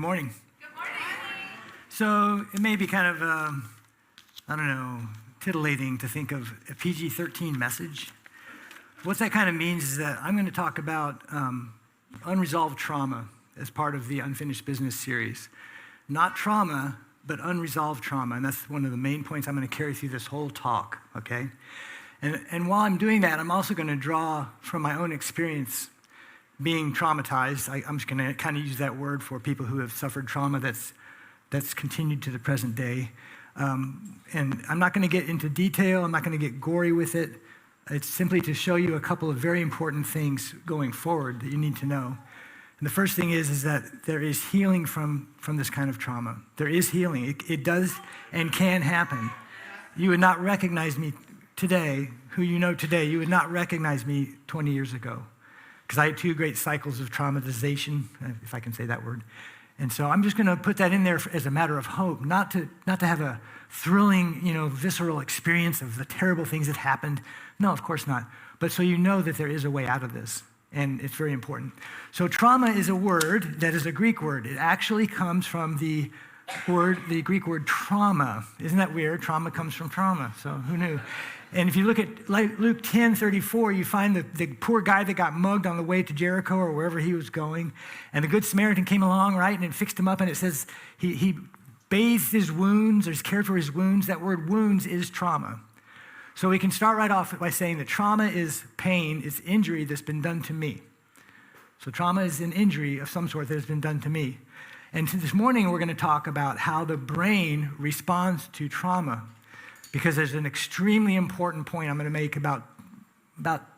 Morning. So it may be kind of, titillating to think of a PG-13 message. What that kind of means is that I'm going to talk about unresolved trauma as part of the Unfinished Business series. Not trauma, but unresolved trauma, and that's one of the main points I'm going to carry through this whole talk, okay? And while I'm doing that, I'm also going to draw from my own experience being traumatized. I'm just going to kind of use that word for people who have suffered trauma that's continued to the present day. And I'm not going to get into detail. I'm not going to get gory with it. It's simply to show you a couple of very important things going forward that you need to know. And the first thing is that there is healing from this kind of trauma. There is healing. It does and can happen. You would not recognize me today, who you know today, you would not recognize me 20 years ago. Because I had two great cycles of traumatization, if I can say that word. And so I'm just going to put that in there as a matter of hope, not to have a thrilling, visceral experience of the terrible things that happened. No, of course not. But so you know that there is a way out of this, and it's very important. So trauma is a word that is a Greek word. It actually comes from the Greek word trauma. Isn't that weird? Trauma comes from trauma, so who knew? And if you look at Luke 10:34, you find the poor guy that got mugged on the way to Jericho or wherever he was going. And the Good Samaritan came along, right, and it fixed him up. And it says he bathed his wounds or cared for his wounds. That word wounds is trauma. So we can start right off by saying that trauma is pain, it's injury that's been done to me. So trauma is an injury of some sort that has been done to me. And this morning we're going to talk about how the brain responds to trauma. Because there's an extremely important point I'm going to make about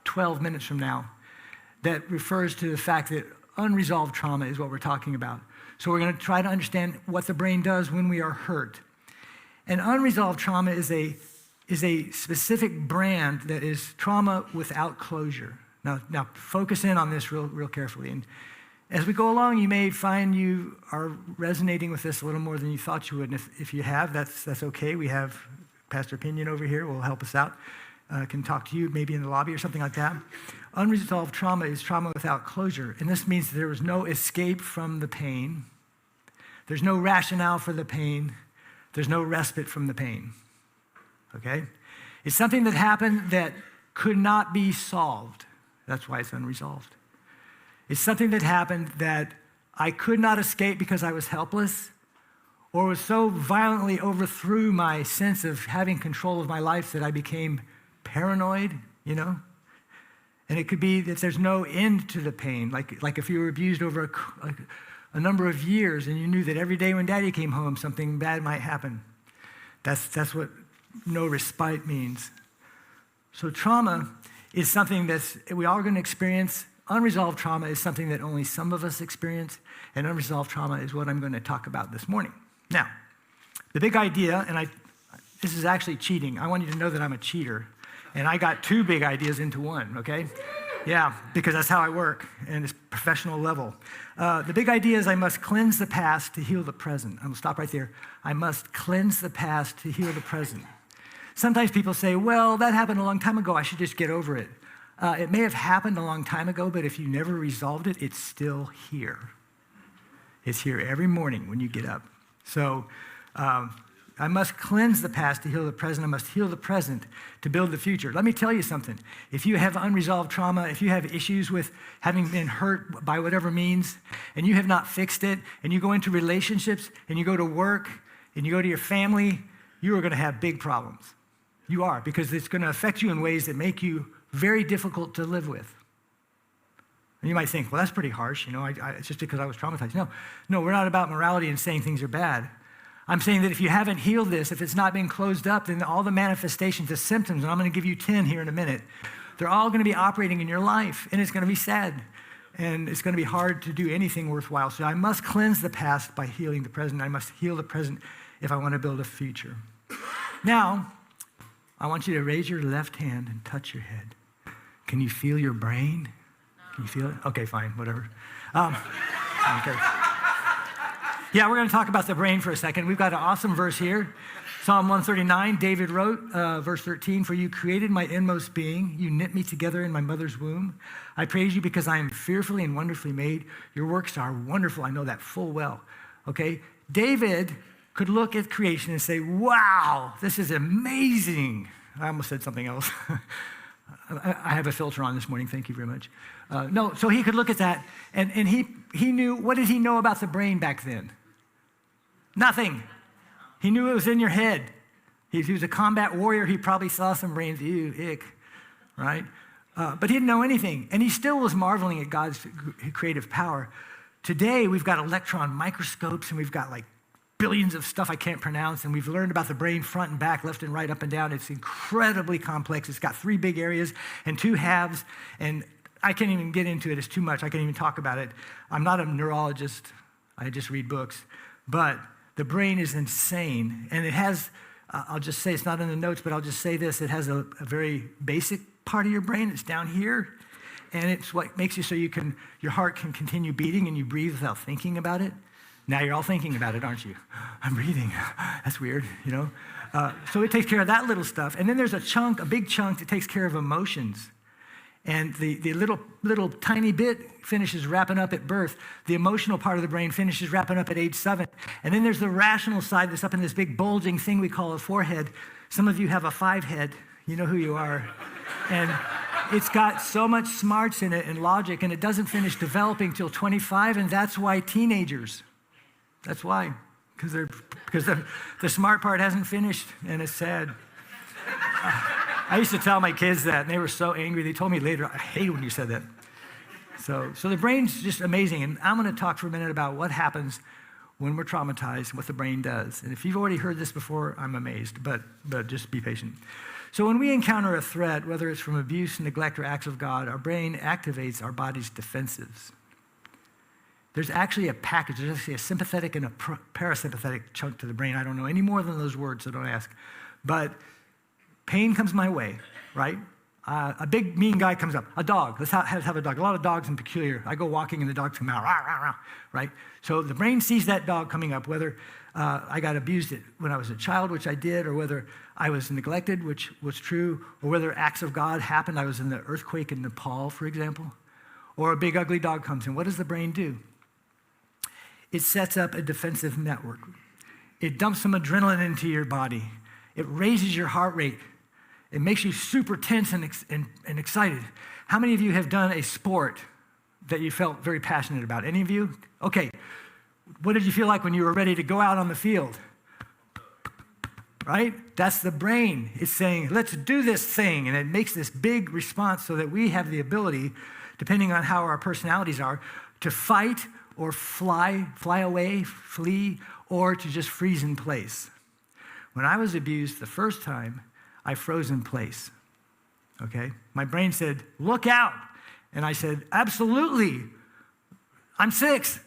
12 minutes from now that refers to the fact that unresolved trauma is what we're talking about. So we're going to try to understand what the brain does when we are hurt. And unresolved trauma is a specific brand that is trauma without closure. Now focus in on this real carefully. And as we go along, you may find you are resonating with this a little more than you thought you would. And if you have, that's okay. We have Pastor Pinion over here will help us out, can talk to you maybe in the lobby or something like that. Unresolved trauma is trauma without closure, and this means that there was no escape from the pain. There's no rationale for the pain. There's no respite from the pain, okay? It's something that happened that could not be solved. That's why it's unresolved. It's something that happened that I could not escape because I was helpless, or was so violently overthrew my sense of having control of my life that I became paranoid, And it could be that there's no end to the pain, like if you were abused over a number of years and you knew that every day when Daddy came home, something bad might happen. That's what no respite means. So trauma is something that we all are going to experience. Unresolved trauma is something that only some of us experience, and unresolved trauma is what I'm going to talk about this morning. Now, the big idea, and this is actually cheating. I want you to know that I'm a cheater, and I got two big ideas into one, okay? Yeah, because that's how I work, and it's professional level. The big idea is I must cleanse the past to heal the present. I'm going to stop right there. I must cleanse the past to heal the present. Sometimes people say, well, that happened a long time ago. I should just get over it. It may have happened a long time ago, but if you never resolved it, it's still here. It's here every morning when you get up. So I must cleanse the past to heal the present. I must heal the present to build the future. Let me tell you something. If you have unresolved trauma, if you have issues with having been hurt by whatever means, and you have not fixed it, and you go into relationships, and you go to work, and you go to your family, you are going to have big problems. You are, because it's going to affect you in ways that make you very difficult to live with. And you might think, well, that's pretty harsh, it's just because I was traumatized. No, we're not about morality and saying things are bad. I'm saying that if you haven't healed this, if it's not been closed up, then all the manifestations, the symptoms, and I'm going to give you 10 here in a minute, they're all going to be operating in your life, and it's going to be sad, and it's going to be hard to do anything worthwhile. So I must cleanse the past by healing the present. I must heal the present if I want to build a future. Now, I want you to raise your left hand and touch your head. Can you feel your brain? Can you feel it? Okay, fine, whatever. Okay. Yeah, we're going to talk about the brain for a second. We've got an awesome verse here. Psalm 139, David wrote, verse 13, "For you created my inmost being. You knit me together in my mother's womb. I praise you because I am fearfully and wonderfully made. Your works are wonderful. I know that full well. okay? David could look at creation and say, wow, this is amazing. I almost said something else. I have a filter on this morning, thank you very much. No, so he could look at that, and he knew, what did he know about the brain back then? Nothing. He knew it was in your head. He was a combat warrior, he probably saw some brains, ew, ick, right? But he didn't know anything, and he still was marveling at God's creative power. Today, we've got electron microscopes, and we've got like billions of stuff I can't pronounce, and we've learned about the brain front and back, left and right, up and down. It's incredibly complex. It's got 3 big areas and 2 halves, and I can't even get into it. It's too much. I can't even talk about it. I'm not a neurologist. I just read books. But the brain is insane, and it has, I'll just say, it's not in the notes, but I'll just say this. It has a very basic part of your brain. It's down here, and it's what makes you so your heart can continue beating and you breathe without thinking about it. Now you're all thinking about it, aren't you? I'm breathing. That's weird, you know? So it takes care of that little stuff. And then there's a big chunk that takes care of emotions. And the little tiny bit finishes wrapping up at birth. The emotional part of the brain finishes wrapping up at age 7. And then there's the rational side that's up in this big bulging thing we call a forehead. Some of you have a 5 head. You know who you are. And it's got so much smarts in it and logic, and it doesn't finish developing till 25, and that's why teenagers. That's why, because the smart part hasn't finished, and it's sad. I used to tell my kids that, and they were so angry. They told me later, I hate when you said that. So the brain's just amazing, and I'm going to talk for a minute about what happens when we're traumatized, what the brain does. And if you've already heard this before, I'm amazed, but just be patient. So when we encounter a threat, whether it's from abuse, neglect, or acts of God, our brain activates our body's defenses. There's actually a package. There's actually a sympathetic and a parasympathetic chunk to the brain. I don't know any more than those words, so don't ask. But pain comes my way, right? A big, mean guy comes up. A dog. Let's have a dog. A lot of dogs in peculiar. I go walking and the dogs come out, rah, rah, rah, right? So the brain sees that dog coming up, whether I got abused when I was a child, which I did, or whether I was neglected, which was true, or whether acts of God happened. I was in the earthquake in Nepal, for example. Or a big, ugly dog comes in. What does the brain do? It sets up a defensive network. It dumps some adrenaline into your body. It raises your heart rate. It makes you super tense and excited. How many of you have done a sport that you felt very passionate about? Any of you? Okay. What did you feel like when you were ready to go out on the field? Right? That's the brain. It's saying, let's do this thing. And it makes this big response so that we have the ability, depending on how our personalities are, to fight or fly away, flee, or to just freeze in place. When I was abused the first time, I froze in place, okay? My brain said, look out. And I said, absolutely. I'm 6.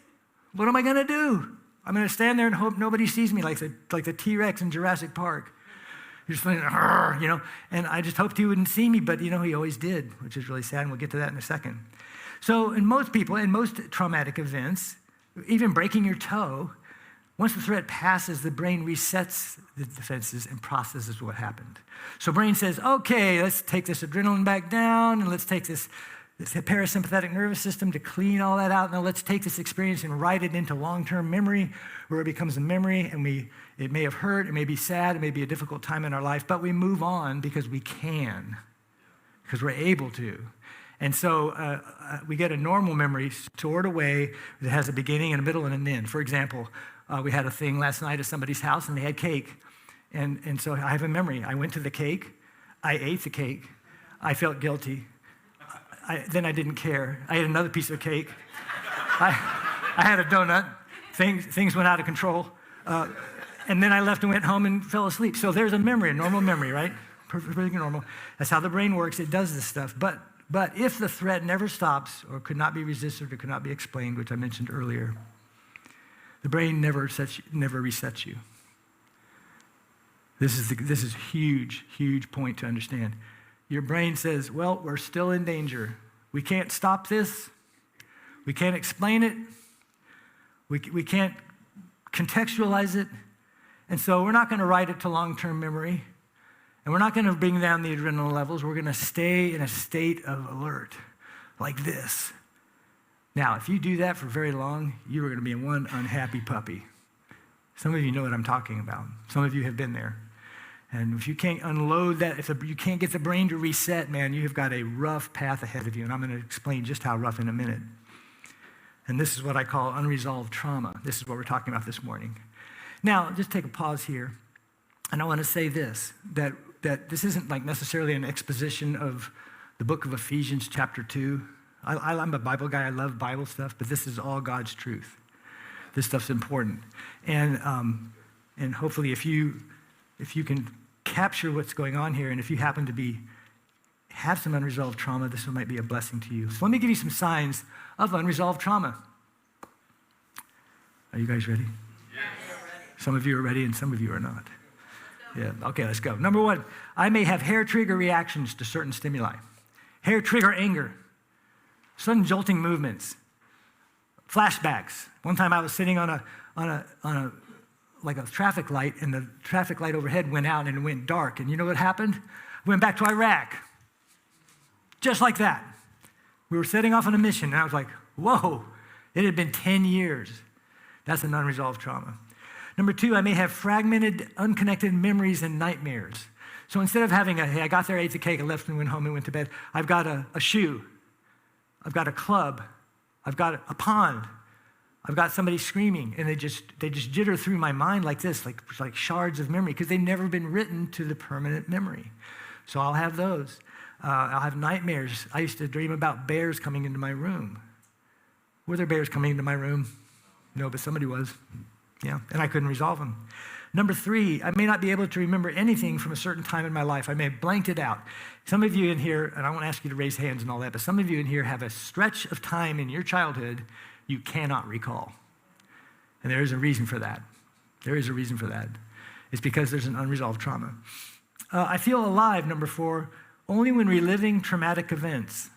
What am I gonna do? I'm gonna stand there and hope nobody sees me like the T-Rex in Jurassic Park. You're just like, you know, and I just hoped he wouldn't see me, but you know, he always did, which is really sad, and we'll get to that in a second. So in most people, in most traumatic events, even breaking your toe, once the threat passes, the brain resets the defenses and processes what happened. So brain says, okay, let's take this adrenaline back down, and let's take this parasympathetic nervous system to clean all that out. Now let's take this experience and write it into long-term memory, where it becomes a memory, and it may have hurt, it may be sad, it may be a difficult time in our life, but we move on because we can, because we're able to. And so we get a normal memory stored away that has a beginning and a middle and an end. For example, we had a thing last night at somebody's house, and they had cake. And so I have a memory. I went to the cake. I ate the cake. I felt guilty. Then I didn't care. I ate another piece of cake. I had a donut. Things went out of control. And then I left and went home and fell asleep. So there's a memory, a normal memory, right? Perfectly normal. That's how the brain works. It does this stuff. But if the threat never stops or could not be resisted or could not be explained, which I mentioned earlier, the brain never resets you. This is a huge point to understand. Your brain says, well, we're still in danger. We can't stop this. We can't explain it. We can't contextualize it. And so we're not going to write it to long-term memory. And we're not going to bring down the adrenaline levels. We're going to stay in a state of alert like this. Now, if you do that for very long, you are going to be one unhappy puppy. Some of you know what I'm talking about. Some of you have been there. And if you can't unload that, if you can't get the brain to reset, man, you have got a rough path ahead of you. And I'm going to explain just how rough in a minute. And this is what I call unresolved trauma. This is what we're talking about this morning. Now, just take a pause here. And I want to say this, that this isn't like necessarily an exposition of the book of Ephesians chapter 2. I'm a Bible guy. I love Bible stuff, but this is all God's truth. This stuff's important. And hopefully if you can capture what's going on here, and if you happen to have some unresolved trauma, this might be a blessing to you. So let me give you some signs of unresolved trauma. Are you guys ready? Yes. Some of you are ready and some of you are not. Yeah, okay, let's go. Number one, I may have hair trigger reactions to certain stimuli. Hair trigger anger, sudden jolting movements, flashbacks. One time I was sitting on a traffic light, and the traffic light overhead went out and it went dark. And you know what happened? I went back to Iraq. Just like that. We were setting off on a mission, and I was like, whoa, it had been 10 years. That's an unresolved trauma. Number two, I may have fragmented, unconnected memories and nightmares. So instead of having hey, I got there, ate the cake, I left and went home and went to bed, I've got a shoe. I've got a club. I've got a pond. I've got somebody screaming, and they just jitter through my mind like this, like shards of memory, because they've never been written to the permanent memory. So I'll have those. I'll have nightmares. I used to dream about bears coming into my room. Were there bears coming into my room? No, but somebody was. Yeah, and I couldn't resolve them. Number three, I may not be able to remember anything from a certain time in my life. I may have blanked it out. Some of you in here, and I won't ask you to raise hands and all that, but some of you in here have a stretch of time in your childhood you cannot recall. And there is a reason for that. There is a reason for that. It's because there's an unresolved trauma. I feel alive, number four, only when reliving traumatic events,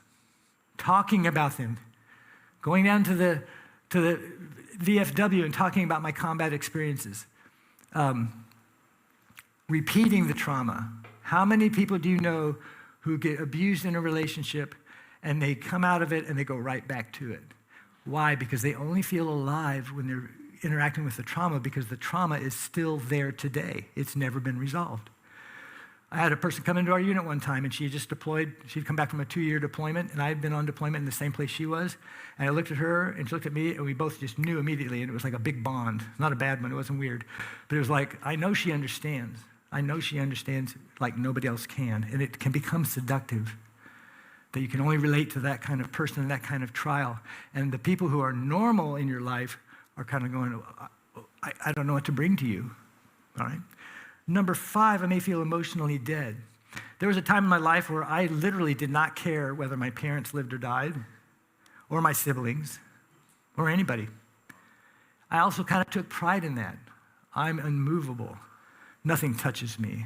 talking about them, going down to the VFW and talking about my combat experiences, repeating the trauma. How many people do you know who get abused in a relationship and they come out of it and they go right back to it? Why? Because they only feel alive when they're interacting with the trauma, because the trauma is still there today. It's never been resolved. I had a person come into our unit one time, and she had just deployed. She'd come back from a 2-year deployment, and I had been on deployment in the same place she was. And I looked at her, and she looked at me, and we both just knew immediately, and it was like a big bond. Not a bad one, it wasn't weird. But it was like, I know she understands. I know she understands like nobody else can. And it can become seductive, that you can only relate to that kind of person and that kind of trial. And the people who are normal in your life are kind of going, I don't know what to bring to you, all right? Number five, I may feel emotionally dead. There was a time in my life where I literally did not care whether my parents lived or died, or my siblings, or anybody. I also kind of took pride in that. I'm unmovable. Nothing touches me.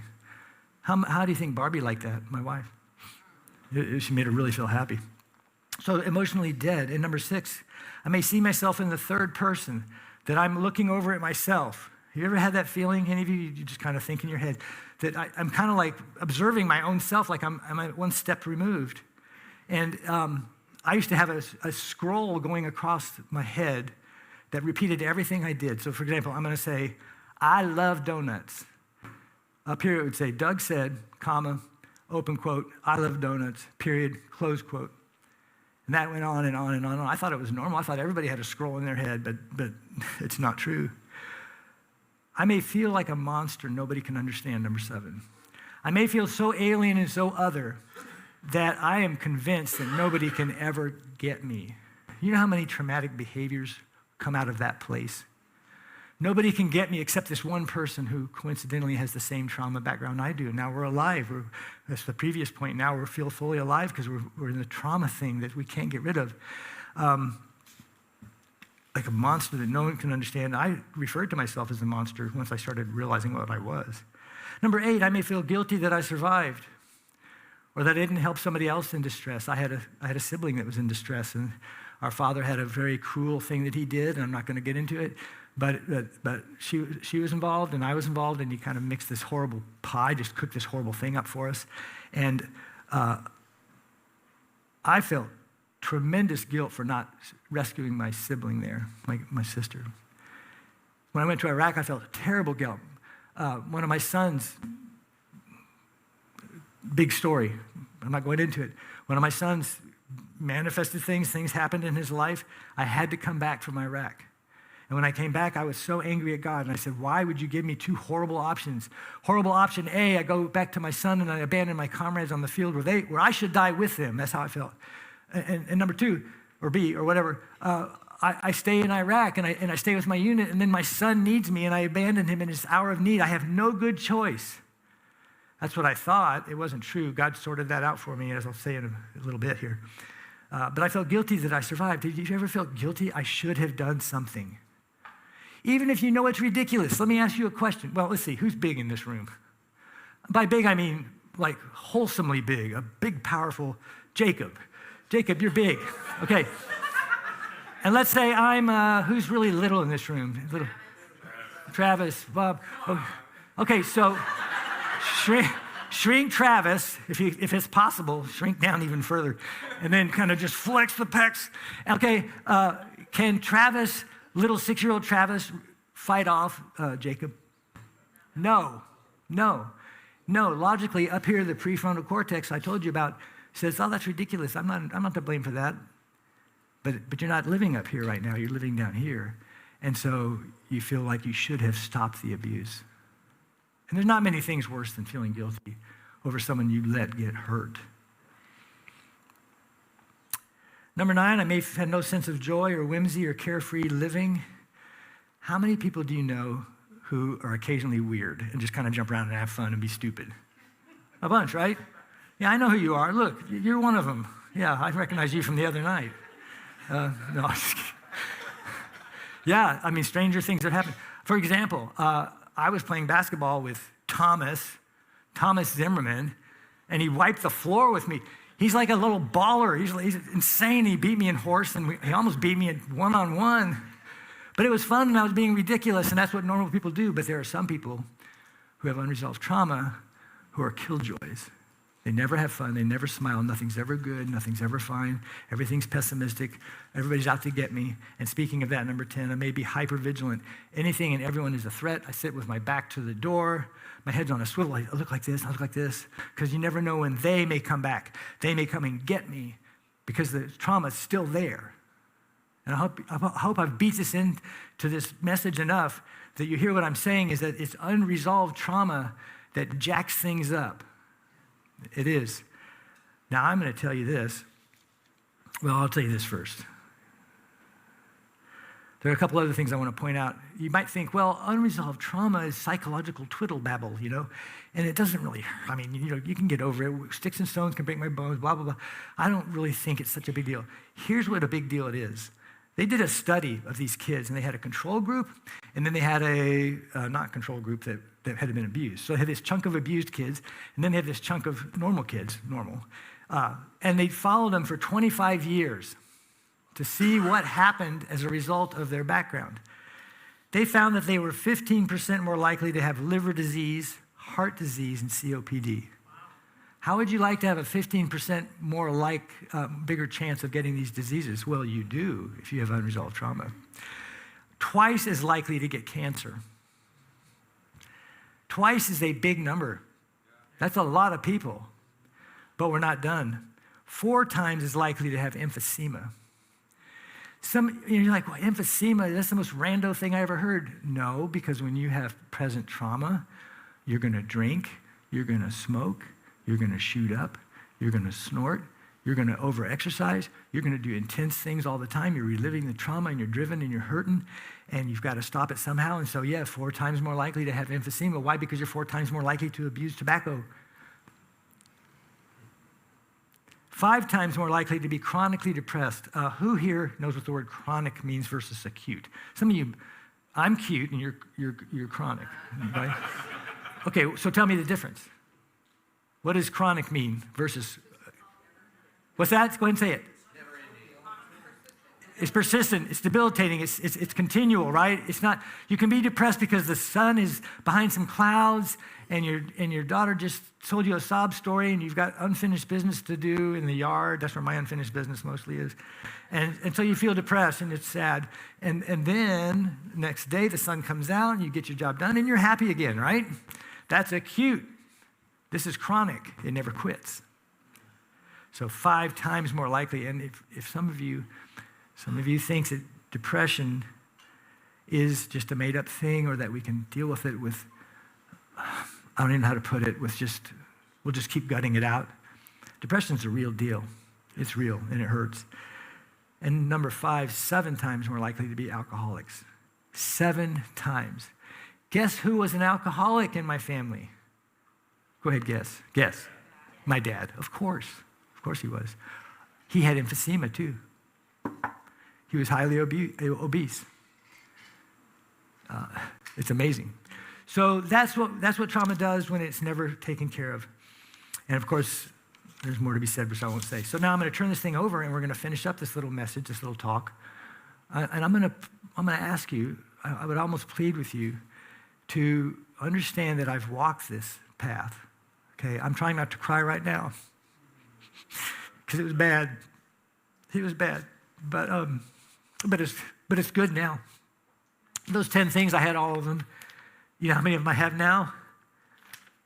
How do you think Barbie liked that, my wife? She made her really feel happy. So emotionally dead. And number six, I may see myself in the third person, that I'm looking over at myself. You ever had that feeling? Any of you just kind of think in your head that I'm kind of like observing my own self, like I'm one step removed. And I used to have a scroll going across my head that repeated everything I did. So for example, I'm going to say, I love donuts. Up here it would say, Doug said, comma, open quote, I love donuts, period, close quote. And that went on and on and on. I thought it was normal. I thought everybody had a scroll in their head, but it's not true. I may feel like a monster nobody can understand, number seven. I may feel so alien and so other that I am convinced that nobody can ever get me. You know how many traumatic behaviors come out of that place? Nobody can get me except this one person who coincidentally has the same trauma background I do. Now we're alive. That's the previous point. Now we feel fully alive because we're in the trauma thing that we can't get rid of. Like a monster that no one can understand. I referred to myself as a monster once I started realizing what I was. Number eight, I may feel guilty that I survived or that I didn't help somebody else in distress. I had a sibling that was in distress, and our father had a very cruel thing that he did, and I'm not going to get into it, but she was involved and I was involved, and he kind of mixed this horrible pie, just cooked this horrible thing up for us. And I felt tremendous guilt for not rescuing my sibling there, my sister. When I went to Iraq, I felt terrible guilt. One of my sons, big story, I'm not going into it. One of my sons manifested things happened in his life. I had to come back from Iraq. And when I came back, I was so angry at God. And I said, why would you give me two horrible options? Horrible option A, I go back to my son and I abandon my comrades on the field where I should die with them. That's how I felt. And number two, or B, or whatever, I stay in Iraq and I stay with my unit, and then my son needs me and I abandon him in his hour of need. I have no good choice. That's what I thought. It wasn't true. God sorted that out for me, as I'll say in a little bit here. But I felt guilty that I survived. Did you ever feel guilty? I should have done something. Even if you know it's ridiculous. Let me ask you a question. Well, let's see. Who's big in this room? By big, I mean like wholesomely big. A big, powerful Jacob. Jacob, you're big. Okay. And let's say I'm, who's really little in this room? Little. Travis, Bob. Okay, so shrink Travis, if it's possible, shrink down even further, and then kind of just flex the pecs. Okay, can Travis, little 6-year-old Travis, fight off Jacob? No. Logically, up here, the prefrontal cortex I told you about says, oh, that's ridiculous. I'm not to blame for that. But you're not living up here right now. You're living down here. And so you feel like you should have stopped the abuse. And there's not many things worse than feeling guilty over someone you let get hurt. Number 9, I may have had no sense of joy or whimsy or carefree living. How many people do you know who are occasionally weird and just kind of jump around and have fun and be stupid? A bunch, right? Yeah, I know who you are. Look, you're one of them. Yeah, I recognize you from the other night. No, I'm just kidding. Yeah, I mean, stranger things have happened. For example, I was playing basketball with Thomas Zimmerman, and he wiped the floor with me. He's like a little baller. He's insane. He beat me in horse, and he almost beat me in one-on-one. But it was fun, and I was being ridiculous, and that's what normal people do. But there are some people who have unresolved trauma who are killjoys. They never have fun. They never smile. Nothing's ever good. Nothing's ever fine. Everything's pessimistic. Everybody's out to get me. And speaking of that, number 10, I may be hypervigilant. Anything and everyone is a threat. I sit with my back to the door. My head's on a swivel. I look like this. I look like this. Because you never know when they may come back. They may come and get me because the trauma is still there. And I hope I've beat this into this message enough that you hear what I'm saying is that it's unresolved trauma that jacks things up. It is. Now, I'm going to tell you this. Well, I'll tell you this first. There are a couple other things I want to point out. You might think, well, unresolved trauma is psychological twiddle babble, and it doesn't really, you can get over it. Sticks and stones can break my bones, blah, blah, blah. I don't really think it's such a big deal. Here's what a big deal it is. They did a study of these kids, and they had a control group, and then they had a not control group that had been abused. So they had this chunk of abused kids, and then they had this chunk of normal kids, and they followed them for 25 years to see what happened as a result of their background. They found that they were 15% more likely to have liver disease, heart disease, and COPD. How would you like to have a 15% more bigger chance of getting these diseases? Well, you do if you have unresolved trauma. Twice as likely to get cancer. Twice is a big number. That's a lot of people. But we're not done. 4 times as likely to have emphysema. You're like, well, emphysema, that's the most rando thing I ever heard. No, because when you have present trauma, you're going to drink, you're going to smoke, you're going to shoot up, you're going to snort, you're going to over-exercise, you're going to do intense things all the time, you're reliving the trauma, and you're driven, and you're hurting, and you've got to stop it somehow. And so, 4 times more likely to have emphysema. Why? Because you're 4 times more likely to abuse tobacco. 5 times more likely to be chronically depressed. Who here knows what the word chronic means versus acute? Some of you, I'm cute, and you're chronic, right? Okay, so tell me the difference. What does chronic mean versus, what's that? Go ahead and say it. It's persistent. It's debilitating. It's continual, right? It's not, you can be depressed because the sun is behind some clouds and your daughter just told you a sob story and you've got unfinished business to do in the yard. That's where my unfinished business mostly is. And so you feel depressed and it's sad. And then next day the sun comes out and you get your job done and you're happy again, right? That's acute. This is chronic. It never quits. So 5 times more likely. And if some of you think that depression is just a made-up thing or that we can deal with it with, I don't even know how to put it, we'll just keep gutting it out. Depression's a real deal. It's real, and it hurts. And number 5, 7 times more likely to be alcoholics. 7 times. Guess who was an alcoholic in my family? Go ahead, guess. Guess. My dad, of course. Of course he was. He had emphysema, too. He was highly obese. It's amazing. So that's what trauma does when it's never taken care of. And of course, there's more to be said, which I won't say. So now I'm going to turn this thing over, and we're going to finish up this little message, this little talk. And I'm going to ask you, I would almost plead with you to understand that I've walked this path. Okay, I'm trying not to cry right now because it was bad. It was bad, but it's good now. Those 10 things, I had all of them. You know how many of them I have now?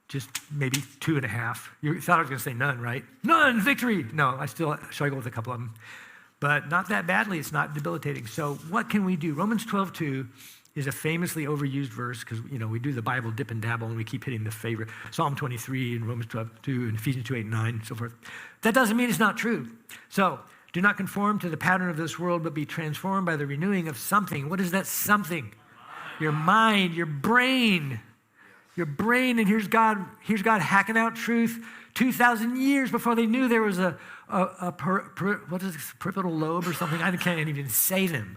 Just maybe 2.5. You thought I was going to say none, right? None, victory. No, I still struggle with a couple of them, but not that badly. It's not debilitating. So what can we do? Romans 12:2 is a famously overused verse because, we do the Bible dip and dabble and we keep hitting the favorite. Psalm 23 and Romans 12:2 and Ephesians 2:8 and 9 and so forth. That doesn't mean it's not true. So do not conform to the pattern of this world, but be transformed by the renewing of something. What is that something? Your mind, your brain. Your brain, and here's God hacking out truth 2,000 years before they knew there was what is this, parietal lobe or something? I can't even say them.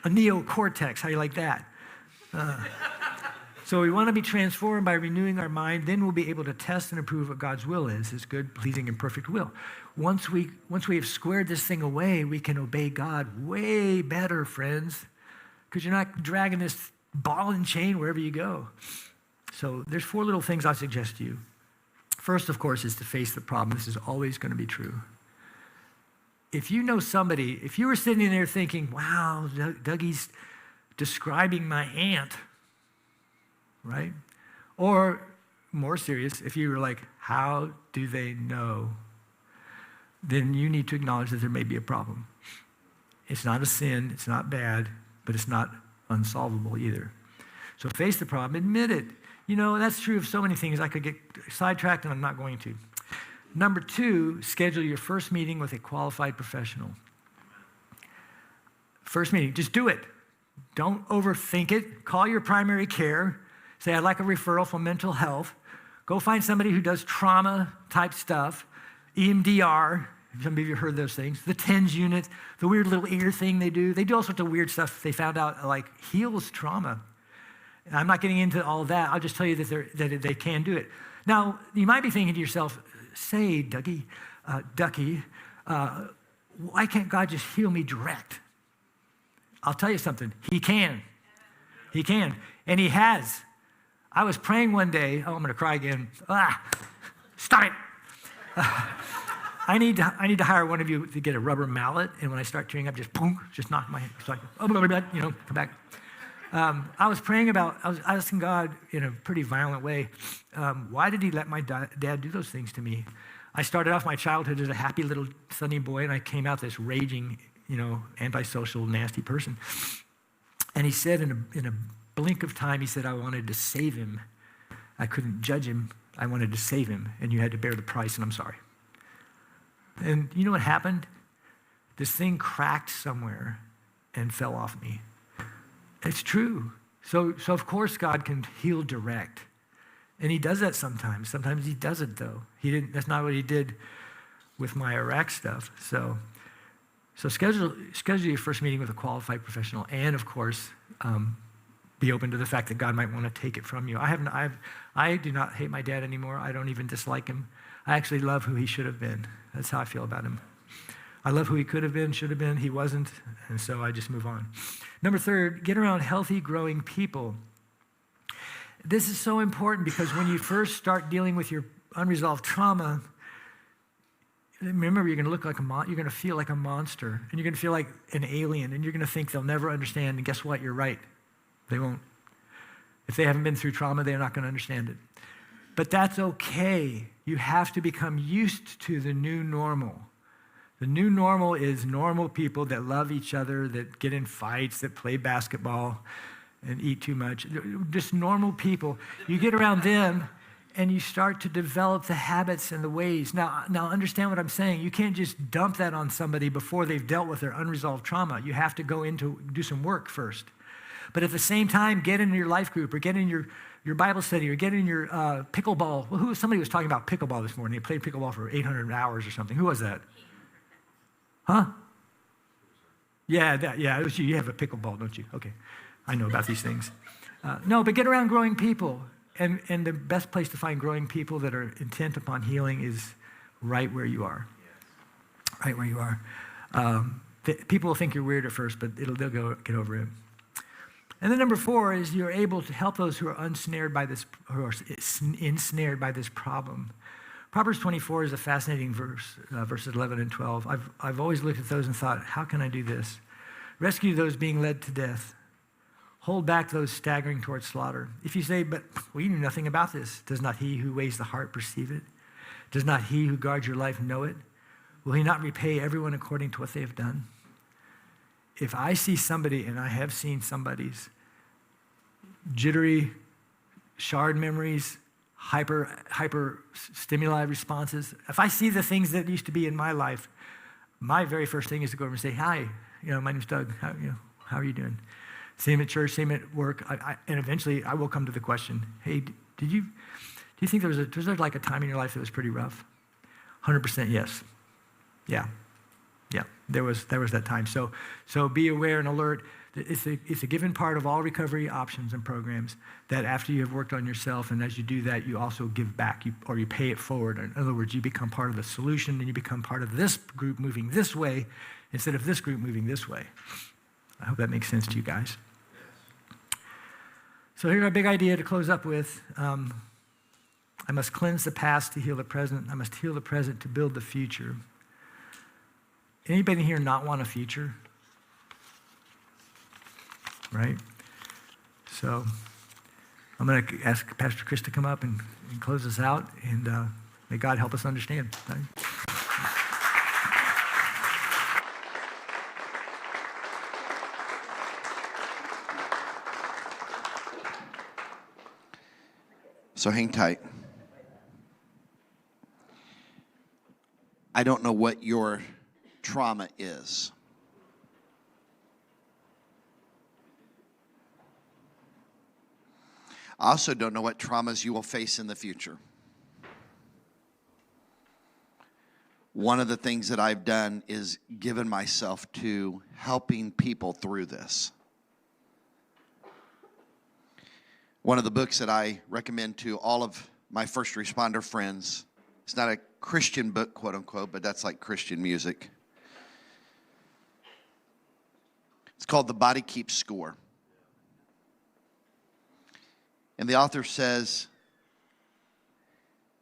A neocortex, how do you like that? So we want to be transformed by renewing our mind. Then we'll be able to test and approve what God's will is, his good, pleasing, and perfect will. Once we have squared this thing away, we can obey God way better, friends, because you're not dragging this ball and chain wherever you go. So there's 4 little things I suggest to you. First, of course, is to face the problem. This is always going to be true. If you know somebody, if you were sitting there thinking, wow, Dougie's describing my aunt, right? Or more serious, if you were like, how do they know? Then you need to acknowledge that there may be a problem. It's not a sin, it's not bad, but it's not unsolvable either. So face the problem, admit it. That's true of so many things. I could get sidetracked, and I'm not going to. Number 2, schedule your first meeting with a qualified professional. First meeting, just do it. Don't overthink it. Call your primary care. Say, I'd like a referral for mental health. Go find somebody who does trauma-type stuff, EMDR. Some of you have heard those things. The TENS unit, the weird little ear thing they do. They do all sorts of weird stuff they found out, like heals trauma. I'm not getting into all of that. I'll just tell you that they can do it. Now, you might be thinking to yourself, say, Ducky, why can't God just heal me direct? I'll tell you something. He can. He can. And he has. I was praying one day. Oh, I'm going to cry again. Stop it. I need to hire one of you to get a rubber mallet, and when I start tearing up, just boom, just knock my head. It's like, come back. I was asking God in a pretty violent way, why did he let my dad do those things to me? I started off my childhood as a happy little sunny boy, and I came out this raging, antisocial, nasty person. And he said in a blink of time, he said, I wanted to save him. I couldn't judge him. I wanted to save him, and you had to bear the price, and I'm sorry. And you know what happened? This thing cracked somewhere and fell off me. It's true. So of course God can heal direct. And he does that sometimes. Sometimes he doesn't, though. That's not what he did with my Iraq stuff. So schedule your first meeting with a qualified professional, and of course, be open to the fact that God might want to take it from you. I do not hate my dad anymore. I don't even dislike him. I actually love who he should have been. That's how I feel about him. I love who he could have been, should have been, he wasn't, and so I just move on. Number third, get around healthy, growing people. This is so important because when you first start dealing with your unresolved trauma, remember, you're going to look like you're going to feel like a monster, and you're going to feel like an alien, and you're going to think they'll never understand. And guess what? You're right. They won't. If they haven't been through trauma, they're not going to understand it. But that's okay. You have to become used to the new normal. The new normal is normal people that love each other, that get in fights, that play basketball and eat too much. Just normal people. You get around them, and you start to develop the habits and the ways. Now understand what I'm saying. You can't just dump that on somebody before they've dealt with their unresolved trauma. You have to go into do some work first. But at the same time, get in your life group or get in your Bible study or get in your pickleball. Well, somebody was talking about pickleball this morning. They played pickleball for 800 hours or something. Who was that? Huh? Yeah, it was you. You have a pickleball, don't you? Okay. I know about these things. No, but get around growing people. And the best place to find growing people that are intent upon healing is right where you are. Yes. Right where you are. People will think you're weird at first, but they'll get over it. And then number 4 is you're able to help those who are ensnared by this problem. Proverbs 24 is a fascinating verse, verses 11 and 12. I've always looked at those and thought, how can I do this? Rescue those being led to death. Hold back those staggering towards slaughter. If you say, but we knew nothing about this, does not he who weighs the heart perceive it? Does not he who guards your life know it? Will he not repay everyone according to what they have done? If I see somebody, and I have seen somebody's jittery, shard memories, hyper stimuli responses, if I see the things that used to be in my life, my very first thing is to go over and say, hi, my name's Doug. How are you doing? Same at church, same at work, and eventually I will come to the question, hey, do you think was there like a time in your life that was pretty rough? 100% yes. Yeah, there was that time. So be aware and alert. It's a given part of all recovery options and programs that after you have worked on yourself, and as you do that, you also give back, or you pay it forward. In other words, you become part of the solution, and you become part of this group moving this way instead of this group moving this way. I hope that makes sense to you guys. So here's our big idea to close up with. I must cleanse the past to heal the present. I must heal the present to build the future. Anybody here not want a future? Right? So I'm going to ask Pastor Chris to come up and close us out, and may God help us understand. Right? So hang tight. I don't know what your trauma is. I also don't know what traumas you will face in the future. One of the things that I've done is given myself to helping people through this. One of the books that I recommend to all of my first responder friends, it's not a Christian book, quote unquote, but that's like Christian music. It's called The Body Keeps Score. And the author says,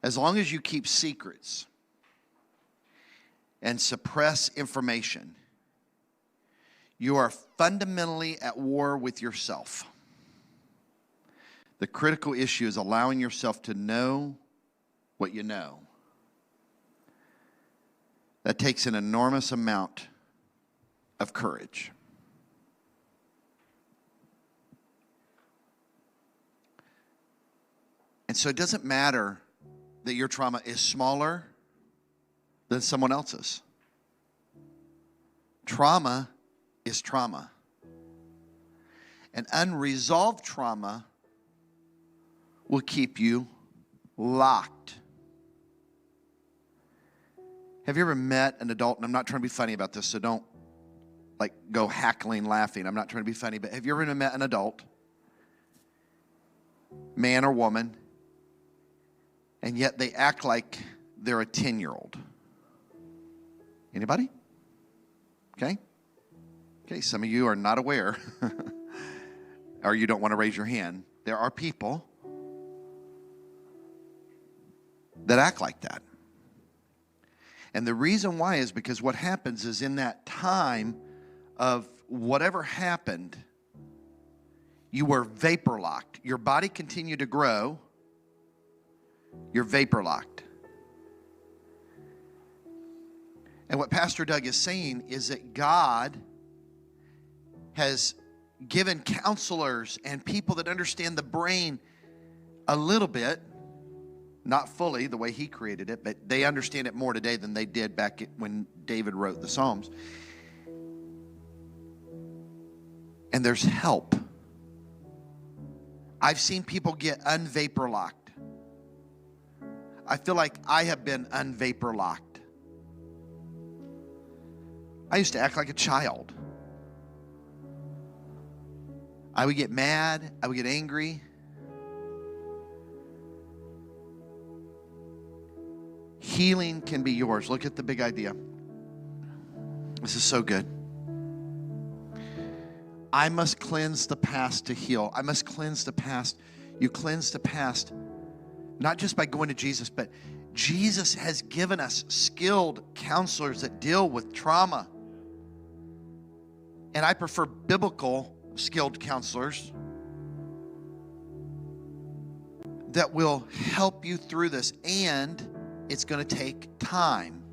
as long as you keep secrets and suppress information, you are fundamentally at war with yourself. The critical issue is allowing yourself to know what you know. That takes an enormous amount of courage. And so it doesn't matter that your trauma is smaller than someone else's. Trauma is trauma. And unresolved trauma will keep you locked. Have you ever met an adult, and I'm not trying to be funny about this, so don't go hackling laughing. I'm not trying to be funny, but have you ever met an adult, man or woman, and yet they act like they're a 10-year-old? Anybody? Okay? Okay, some of you are not aware, or you don't want to raise your hand. There are people that act like that. And the reason why is because what happens is in that time of whatever happened, you were vapor locked. Your body continued to grow. You're vapor locked. And what Pastor Doug is saying is that God has given counselors and people that understand the brain a little bit, not fully the way he created it, but they understand it more today than they did back when David wrote the Psalms. And there's help. I've seen people get unvapor locked. I feel like I have been unvapor locked. I used to act like a child. I would get mad. I would get angry. Healing can be yours. Look at the big idea. This is so good. I must cleanse the past to heal. I must cleanse the past. You cleanse the past, not just by going to Jesus, but Jesus has given us skilled counselors that deal with trauma. And I prefer biblical skilled counselors that will help you through this, and it's going to take time.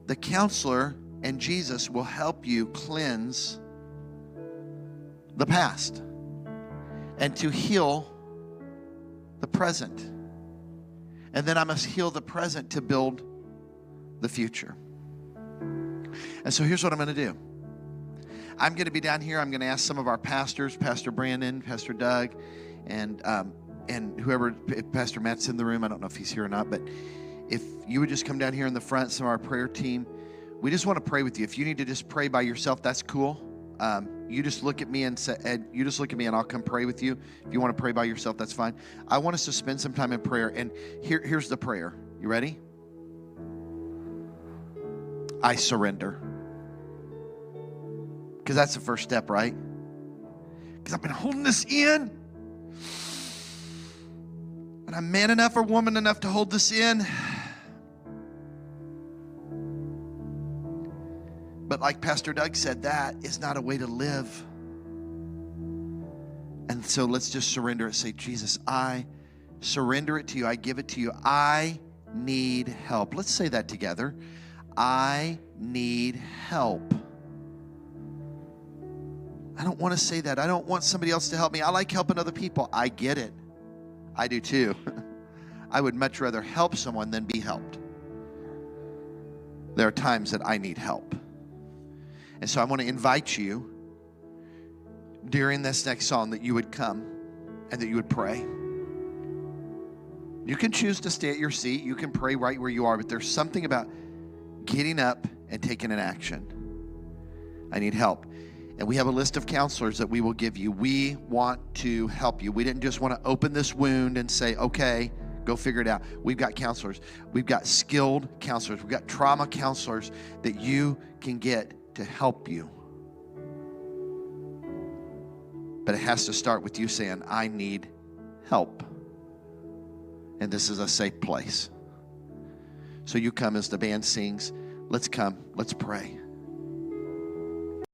The counselor and Jesus will help you cleanse the past and to heal the present. And then I must heal the present to build the future. And so here's what I'm going to do. I'm going to be down here. I'm going to ask some of our pastors, Pastor Brandon, Pastor Doug, and whoever, if Pastor Matt's in the room. I don't know if he's here or not, but if you would just come down here in the front, some of our prayer team, we just want to pray with you. If you need to just pray by yourself, that's cool. You just look at me and say, Ed, you just look at me and I'll come pray with you. If you want to pray by yourself, that's fine. I want us to spend some time in prayer. And here's the prayer. You ready? I surrender. Because that's the first step, right? Because I've been holding this in. And I'm man enough or woman enough to hold this in. But like Pastor Doug said, that is not a way to live. And so let's just surrender it. Say, Jesus, I surrender it to you. I give it to you. I need help. Let's say that together. I need help. I don't want to say that. I don't want somebody else to help me. I like helping other people. I get it. I do too. I would much rather help someone than be helped. There are times that I need help. And so I want to invite you during this next song that you would come and that you would pray. You can choose to stay at your seat. You can pray right where you are, but there's something about getting up and taking an action. I need help. And we have a list of counselors that we will give you. We want to help you. We didn't just want to open this wound and say, okay, go figure it out. We've got counselors. We've got skilled counselors. We've got trauma counselors that you can get to help you. But it has to start with you saying, I need help. And this is a safe place. So you come as the band sings. Let's come. Let's pray.